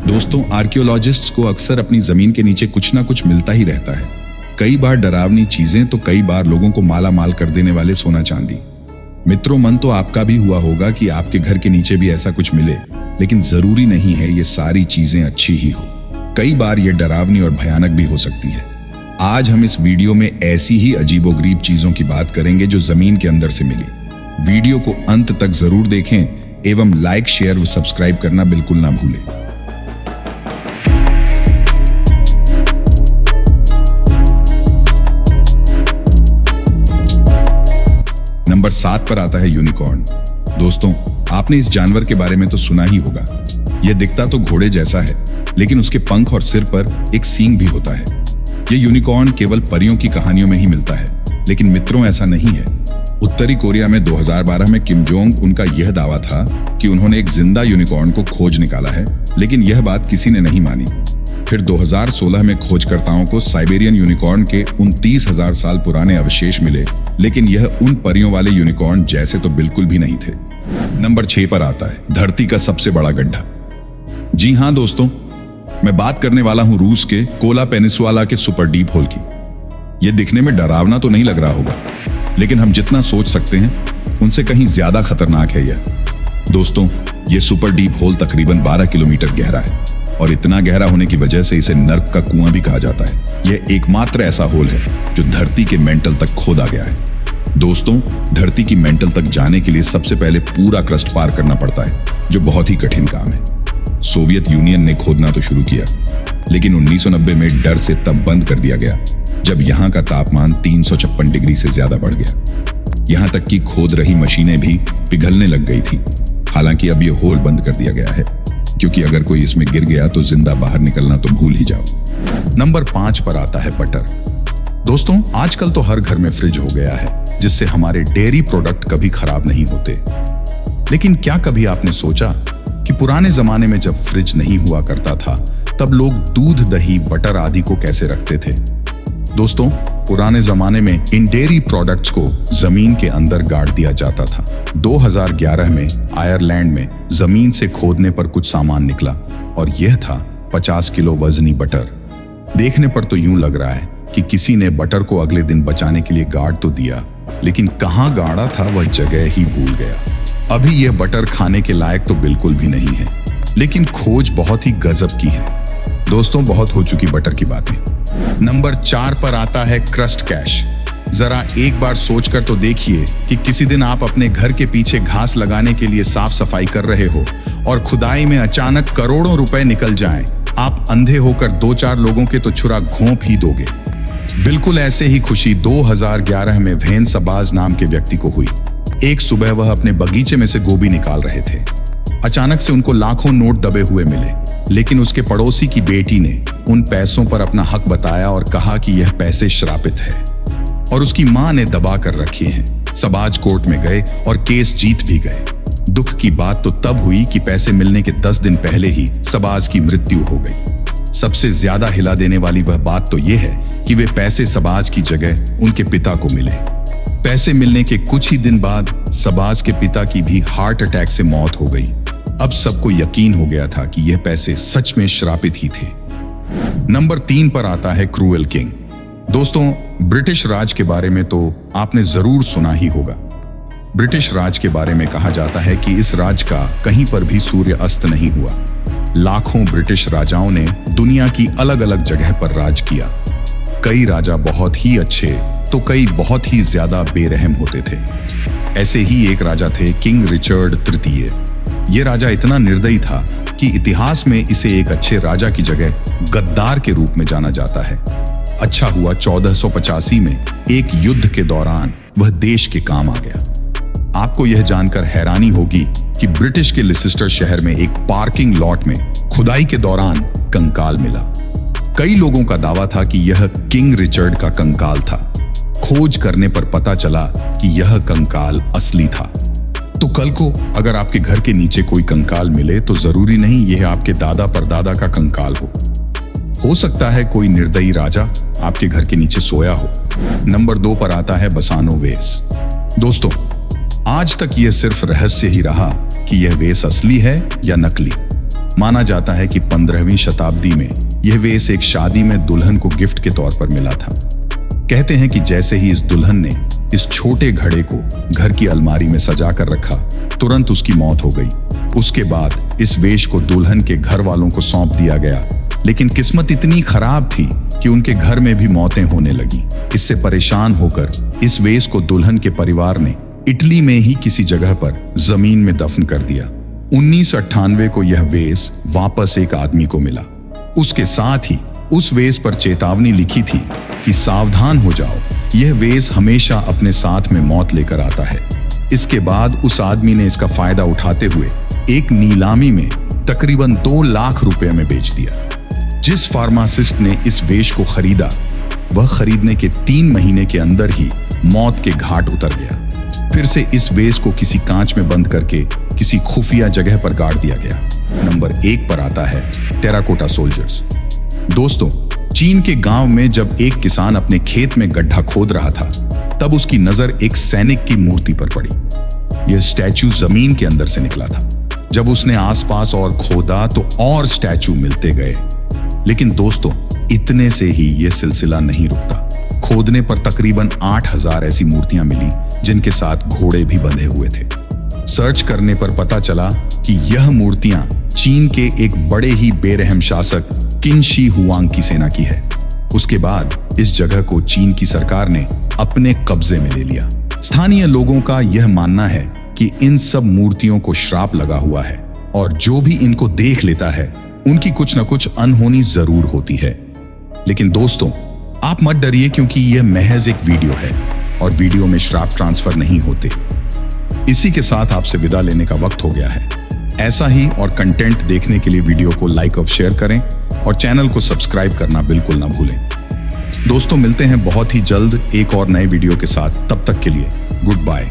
दोस्तों, आर्कियोलॉजिस्ट्स को अक्सर अपनी जमीन के नीचे कुछ ना कुछ मिलता ही रहता है। कई बार डरावनी चीजें तो कई बार लोगों को माला माल कर देने वाले सोना चांदी। मित्रों, मन तो आपका भी हुआ होगा कि आपके घर के नीचे भी ऐसा कुछ मिले, लेकिन जरूरी नहीं है ये सारी चीजें अच्छी ही हो। कई बार ये डरावनी और भयानक भी हो सकती है। आज हम इस वीडियो में ऐसी ही अजीबोगरीब चीजों की बात करेंगे जो जमीन के अंदर से मिली। वीडियो को अंत तक जरूर देखें एवं लाइक, शेयर व सब्सक्राइब करना बिल्कुल ना भूलें। नंबर 7 पर आता है यूनिकॉर्न। दोस्तों, आपने इस जानवर के बारे में तो सुना ही होगा। यह दिखता तो घोड़े जैसा है, लेकिन उसके पंख और सिर पर एक सींग भी होता है। यह यूनिकॉर्न केवल परियों की कहानियों में ही मिलता है, लेकिन मित्रों ऐसा नहीं है। उत्तरी कोरिया में 2012 में किम जोंग उनका यह दावा था कि उन्होंने एक जिंदा यूनिकॉर्न को खोज निकाला है, लेकिन यह बात किसी ने नहीं मानी। फिर 2016 में खोजकर्ताओं को साइबेरियन यूनिकॉर्न के 29,000 साल पुराने अवशेष मिले, लेकिन यह उन परियों वाले यूनिकॉर्न जैसे तो बिल्कुल भी नहीं थे। नंबर 6 पर आता है धरती का सबसे बड़ा गड्ढा। जी हां दोस्तों, मैं बात करने वाला हूं रूस के कोला पेनिनसुला के सुपर डीप होल की। यह दिखने में डरावना तो नहीं लग रहा होगा, लेकिन हम जितना सोच सकते हैं उनसे कहीं ज्यादा खतरनाक है यह। दोस्तों, यह सुपर डीप होल तकरीबन 12 किलोमीटर गहरा है और इतना गहरा होने की वजह से इसे नर्क का कुआं भी कहा जाता है। यह एकमात्र ऐसा होल है जो धरती के मेंटल तक खोदा गया है। दोस्तों, धरती की मेंटल तक जाने के लिए सबसे पहले पूरा क्रस्ट पार करना पड़ता है, जो बहुत ही कठिन काम है। सोवियत यूनियन ने खोदना तो शुरू किया, लेकिन 1990 में डर से तब बंद कर दिया गया जब यहाँ का तापमान 356 डिग्री से ज्यादा बढ़ गया। यहाँ तक कि खोद रही मशीनें भी पिघलने लग गई थी। हालांकि अब यह होल बंद कर दिया गया है, क्योंकि अगर कोई इसमें गिर गया तो जिंदा बाहर निकलना तो भूल ही जाओ। नंबर 5 पर आता है बटर। दोस्तों, आजकल तो हर घर में फ्रिज हो गया है, जिससे हमारे डेयरी प्रोडक्ट कभी खराब नहीं होते। लेकिन क्या कभी आपने सोचा कि पुराने जमाने में जब फ्रिज नहीं हुआ करता था, तब लोग दूध, दही, बटर आदि को कैसे रखते थे? दोस्तों, पुराने जमाने में इन डेयरी प्रोडक्ट्स को जमीन के अंदर गाड़ दिया जाता था। 2011 में आयरलैंड में जमीन से खोदने पर कुछ सामान निकला और यह था 50 किलो वजनी बटर। देखने पर तो यूं लग रहा है कि किसी ने बटर को अगले दिन बचाने के लिए गाड़ तो दिया, लेकिन कहां गाड़ा था वह जगह ही भूल गया। अभी यह बटर खाने के लायक तो बिल्कुल भी नहीं है, लेकिन खोज बहुत ही गजब की है। दोस्तों, बहुत हो चुकी बटर की बातें। नंबर 4 पर आता है क्रस्ट कैश। जरा एक बार सोचकर तो देखिए कि किसी दिन आप अपने घर के पीछे घास लगाने के लिए साफ सफाई कर रहे हो और खुदाई में अचानक करोड़ों रुपए निकल जाएं। आप अंधे होकर 2-4 लोगों के तो छुरा घोंप ही दोगे। बिल्कुल ऐसे ही खुशी 2011 में वेन सबाज नाम के व्यक्ति को हुई। एक सुबह वह अपने बगीचे में से गोभी निकाल रहे थे। अचानक से उनको लाखों नोट दबे हुए मिले, लेकिन उसके पड़ोसी की बेटी ने उन पैसों पर अपना हक बताया और कहा कि यह पैसे श्रापित है और उसकी मां ने दबा कर रखे हैं। सबाज कोर्ट में गए और केस जीत भी गए। दुख की बात तो तब हुई कि पैसे मिलने के 10 दिन पहले ही सबाज की मृत्यु हो गई। सबसे ज्यादा हिला देने वाली वह बात तो यह है कि वे पैसे सबाज की जगह उनके पिता को मिले। पैसे मिलने के कुछ ही दिन बाद सबाज के पिता की भी हार्ट अटैक से मौत हो गई। अब सबको यकीन हो गया था कि यह पैसे सच में श्रापित ही थे। नंबर 3 पर आता है क्रूएल किंग। दोस्तों, ब्रिटिश राज के बारे में तो आपने जरूर सुना ही होगा। ब्रिटिश राज के बारे में कहा जाता है कि इस राज का कहीं पर भी सूर्य अस्त नहीं हुआ। लाखों ब्रिटिश राजाओं ने दुनिया की अलग अलग जगह पर राज किया। कई राजा बहुत ही अच्छे तो कई बहुत ही ज्यादा बेरहम होते थे। ऐसे ही एक राजा थे किंग रिचर्ड तृतीय। ये राजा इतना निर्दयी था कि इतिहास में इसे एक अच्छे राजा की जगह गद्दार के रूप में जाना जाता है। अच्छा हुआ 1485 में एक युद्ध के दौरान वह देश के काम आ गया। आपको यह जानकर हैरानी होगी कि ब्रिटिश के लिसेस्टर शहर में एक पार्किंग लॉट में खुदाई के दौरान कंकाल मिला। कई लोगों का दावा था कि यह किंग रिचर्ड का कंकाल था। खोज करने पर पता चला कि यह कंकाल असली था। तो कल को अगर आपके घर के नीचे कोई कंकाल मिले तो जरूरी नहीं यह आपके दादा परदादा का कंकाल हो सकता है कोई निर्दयी राजा आपके घर के नीचे सोया हो। नंबर 2 पर आता है बसानो वेस। दोस्तों, आज तक यह सिर्फ रहस्य ही रहा कि यह वेस असली है या नकली। माना जाता है कि 15वीं शताब्दी में यह वेस एक शादी में दुल्हन को गिफ्ट के तौर पर मिला था। कहते हैं कि जैसे ही इस दुल्हन ने इस छोटे घड़े को घर की अलमारी में सजा कर रखा, तुरंत उसकी मौत हो गई। उसके बाद इस वेश को दुल्हन के घर वालों को सौंप दिया गया, लेकिन किस्मत इतनी खराब थी कि उनके घर में भी मौतें होने लगी। इससे परेशान होकर इस वेश को दुल्हन के परिवार ने इटली में ही किसी जगह पर जमीन में दफन कर दिया। 1998 को यह वेश वापस एक आदमी को मिला। उसके साथ ही उस वेश पर चेतावनी लिखी थी कि सावधान हो जाओ, यह वेश हमेशा अपने साथ में मौत लेकर आता है। इसके बाद उस आदमी ने इसका फायदा उठाते हुए एक नीलामी में तकरीबन 2 लाख रुपए में बेच दिया। जिस फार्मासिस्ट ने इस वेश को खरीदा, वह खरीदने के 3 महीने के अंदर ही मौत के घाट उतर गया। फिर से इस वेश को किसी कांच में बंद करके किसी खुफिया जगह पर गाड़ दिया गया। नंबर 1 पर आता है टेराकोटा सोल्जर्स। दोस्तों, चीन के गांव में जब एक किसान अपने खेत में गड्ढा खोद रहा था, तब उसकी नजर एक सैनिक की मूर्ति पर पड़ी। यह स्टैचू जमीन के अंदर से निकला था। जब उसने आसपास और खोदा तो और स्टैचू मिलते गए। लेकिन दोस्तों, इतने से ही यह सिलसिला नहीं रुकता। खोदने पर तकरीबन 8000 ऐसी मूर्तियां मिली, जिनके साथ घोड़े भी बंधे हुए थे। सर्च करने पर पता चला कि यह मूर्तियां चीन के एक बड़े ही बेरहम शासक किन शी हुआंग की सेना की है। उसके बाद इस जगह को चीन की सरकार ने अपने कब्जे में ले लिया। स्थानीय लोगों का यह मानना है कि इन सब मूर्तियों को श्राप लगा हुआ है और जो भी इनको देख लेता है, उनकी कुछ न कुछ अनहोनी जरूर होती है। लेकिन दोस्तों, आप मत डरिए, क्योंकि यह महज एक वीडियो है और वीडियो में श्राप ट्रांसफर नहीं होते। इसी के साथ आपसे विदा लेने का वक्त हो गया है। ऐसा ही और कंटेंट देखने के लिए वीडियो को लाइक और शेयर करें और चैनल को सब्सक्राइब करना बिल्कुल ना भूलें। दोस्तों, मिलते हैं बहुत ही जल्द एक और नए वीडियो के साथ। तब तक के लिए गुड बाय।